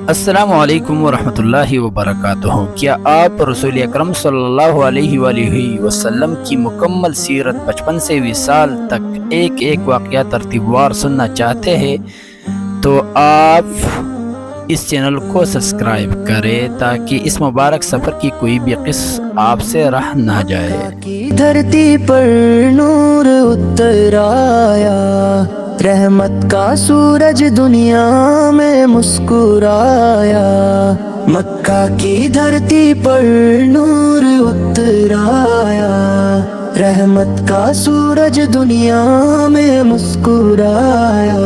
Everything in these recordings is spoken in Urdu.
السلام علیکم ورحمۃ اللہ وبرکاتہ۔ کیا آپ رسول اکرم صلی اللہ علیہ وآلہ وسلم کی مکمل سیرت بچپن سے وصال تک ایک ایک واقعہ ترتیب وار سننا چاہتے ہیں تو آپ اس چینل کو سبسکرائب کریں تاکہ اس مبارک سفر کی کوئی بھی قصہ آپ سے رہ نہ جائے۔ دھرتی پر نور اتر آیا، رحمت کا سورج دنیا میں مسکرایا۔ مکہ کی دھرتی پر نور اتر آیا، رحمت کا سورج دنیا میں مسکرایا۔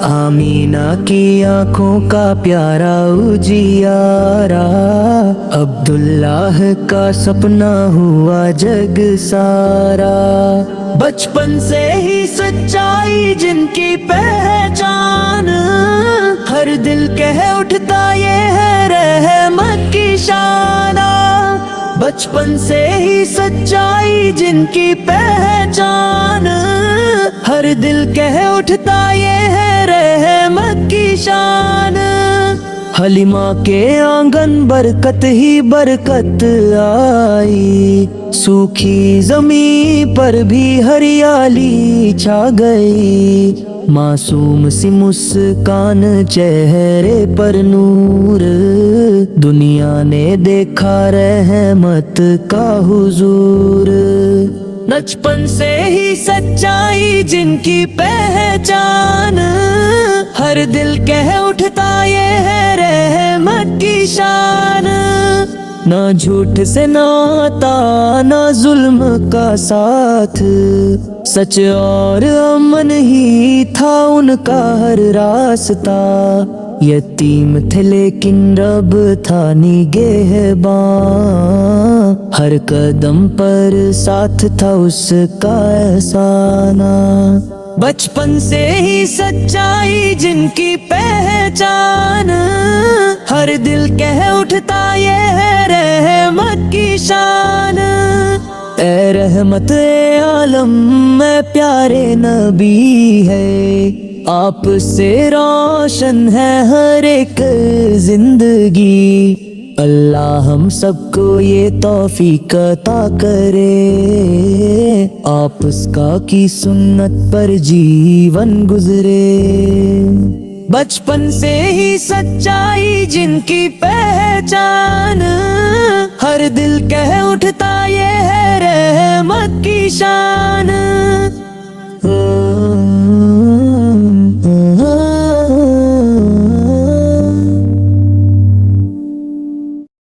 آمینہ کی آنکھوں کا پیارا اجیارا، عبداللہ کا سپنا ہوا جگ سارا۔ بچپن سے ہی سچائی جن کی پہچان، ہر دل کہہ اٹھتا یہ ہے رحمت کی شان۔ بچپن سے ہی سچائی جن کی پہچان، ہر دل کہہ اٹھتا یہ ہے رحمت کی شان۔ حلیمہ کے آنگن برکت ہی برکت آئی، سوکھی زمین پر بھی ہریالی چھا گئی۔ معصوم سی مسکان چہرے پر نور، دنیا نے دیکھا رحمت کا حضور۔ بچپن سے ہی سچائی جن کی پہچان، ہر دل کہہ اٹھتا یہ ہے رحمت کی شان۔ نہ جھوٹ سے ناتا نہ ظلم کا ساتھ، سچ اور امن ہی تھا ان کا ہر راستہ۔ یتیم تھے لیکن رب تھا نگہباں، ہر قدم پر ساتھ تھا اس کا احسان۔ بچپن سے ہی سچائی جن کی پہچان، ہر دل کہہ اٹھتا یہ ہے رحمت کی شان۔ اے رحمت عالم میں پیارے نبی ہے، آپ سے روشن ہے ہر ایک زندگی۔ اللہ ہم سب کو یہ توفیق عطا کرے، آپ اس کا کی سنت پر جیون گزرے۔ بچپن سے ہی سچائی جن کی پہچان، ہر دل کہہ اٹھتا یہ ہے رحمت کی شان۔